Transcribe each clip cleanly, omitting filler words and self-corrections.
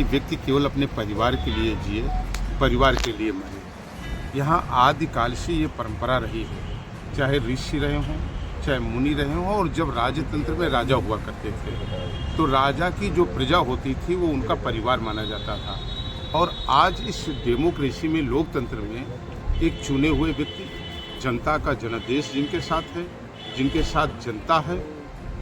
कि व्यक्ति केवल अपने परिवार के लिए जिए, परिवार के लिए मरे। यहाँ आदिकाल से ये परंपरा रही है, चाहे ऋषि रहे हों, चाहे मुनि रहे हों, और जब राजतंत्र में राजा हुआ करते थे तो राजा की जो प्रजा होती थी वो उनका परिवार माना जाता था। और आज इस डेमोक्रेसी में, लोकतंत्र में, एक चुने हुए व्यक्ति, जनता का जनादेश जिनके साथ है, जिनके साथ जनता है,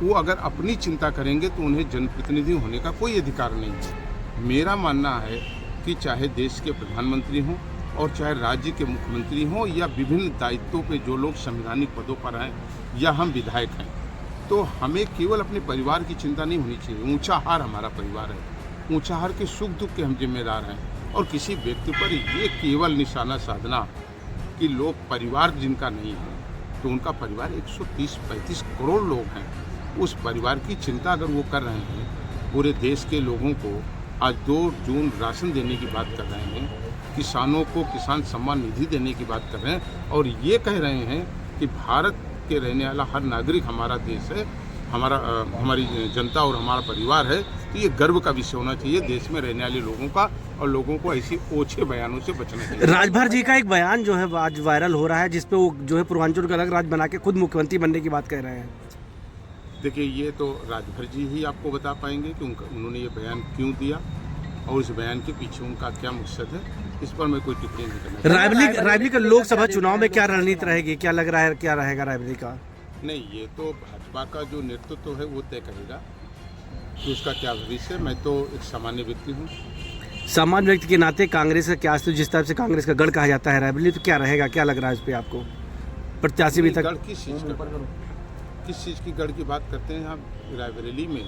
वो अगर अपनी चिंता करेंगे तो उन्हें जनप्रतिनिधि होने का कोई अधिकार नहीं है। मेरा मानना है कि चाहे देश के प्रधानमंत्री हों और चाहे राज्य के मुख्यमंत्री हों या विभिन्न दायित्वों पे जो लोग संवैधानिक पदों पर हैं या हम विधायक हैं, तो हमें केवल अपने परिवार की चिंता नहीं होनी चाहिए। ऊंचाहार हमारा परिवार है, ऊंचाहार के सुख दुख के हम जिम्मेदार हैं। और किसी व्यक्ति पर ये केवल निशाना साधना कि लोग परिवार जिनका नहीं है तो उनका परिवार 130-135 करोड़ लोग हैं, उस परिवार की चिंता अगर वो कर रहे हैं, पूरे देश के लोगों को आज 2 जून राशन देने की बात कर रहे हैं, किसानों को किसान सम्मान निधि देने की बात कर रहे हैं, और ये कह रहे हैं कि भारत के रहने वाला हर नागरिक हमारा देश है, हमारी जनता और हमारा परिवार है, तो ये गर्व का विषय होना चाहिए देश में रहने वाले लोगों का, और लोगों को ऐसी ओछे बयानों से बचना चाहिए। राजभर जी का एक बयान जो है आज वायरल हो रहा है, जिसपे वो जो है पूर्वांचल का अलग राज्य बना के खुद मुख्यमंत्री बनने की बात कह रहे हैं। देखिए, ये तो राजभर जी ही आपको बता पाएंगे कि उन्होंने ये बयान क्यों दिया और इस बयान के पीछे उनका क्या मकसद है। इस पर मैं कोई टिप्पणी नहीं करना। रायबरेली का लोकसभा चुनाव में क्या रणनीति रहेगी, क्या लग रहा है, क्या रहेगा रायबरेली का? नहीं, ये तो भाजपा का जो नेतृत्व है वो तय करेगा कि उसका क्या भविष्य है। मैं तो एक सामान्य व्यक्ति हूँ। सामान्य व्यक्ति के नाते कांग्रेस का क्या, जिस तरह से कांग्रेस का गढ़ कहा जाता है रायबरेली, तो क्या रहेगा, क्या लग रहा है इस पर आपको? प्रत्याशी भी तक गढ़ किस चीज़ की गढ़ की बात करते हैं? यहाँ रायबरेली में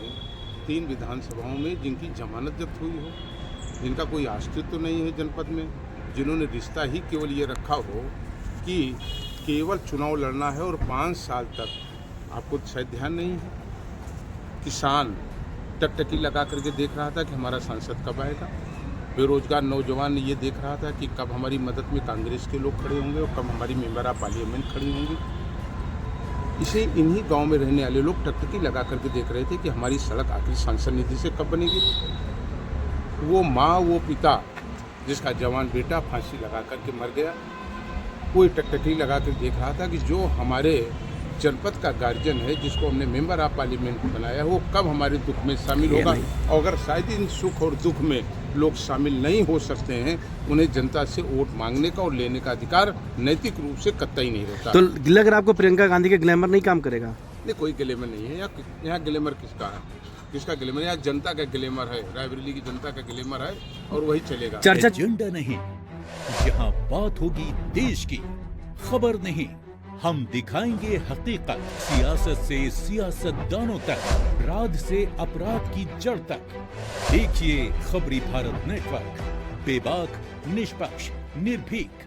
3 विधानसभाओं में जिनकी जमानत जब्त हुई हो, जिनका कोई अस्तित्व नहीं है जनपद में, जिन्होंने रिश्ता ही केवल ये रखा हो कि केवल चुनाव लड़ना है और 5 साल तक, आपको शायद ध्यान नहीं है, किसान टकटकी लगा करके देख रहा था कि हमारा सांसद कब आएगा। बेरोजगार नौजवान ये देख रहा था कि कब हमारी मदद में कांग्रेस के लोग खड़े होंगे और कब हमारी मेंबर ऑफ पार्लियामेंट खड़ी होंगी। इसे इन्हीं गांव में रहने वाले लोग टकटकी लगा करके देख रहे थे कि हमारी सड़क आखिर सांसद निधि से कब बनेगी। वो माँ, वो पिता जिसका जवान बेटा फांसी लगा करके मर गया, कोई टकटकी लगा कर देख रहा था कि जो हमारे जनपद का गार्जियन है, जिसको हमने मेंबर ऑफ पार्लियामेंट बनाया, वो कब हमारे दुख में शामिल होगा। और अगर शायद इन सुख और दुख में लोग शामिल नहीं हो सकते हैं, उन्हें जनता से वोट मांगने का और लेने का अधिकार नैतिक रूप से कतई नहीं रहता। तो लग रहा है आपको प्रियंका गांधी के ग्लैमर नहीं काम करेगा? नहीं, कोई ग्लैमर नहीं है यहाँ ग्लैमर किसका है? किसका ग्लैमर? यहाँ जनता का ग्लैमर है, रायबरेली की जनता का ग्लैमर है, और वही चलेगा। चर्चा एजेंडा नहीं, यहाँ बात होगी देश की, खबर नहीं। हम दिखाएंगे हकीकत, सियासत से सियासतदानों तक, अपराध से अपराध की जड़ तक। देखिए खबरी भारत नेटवर्क, बेबाक, निष्पक्ष, निर्भीक।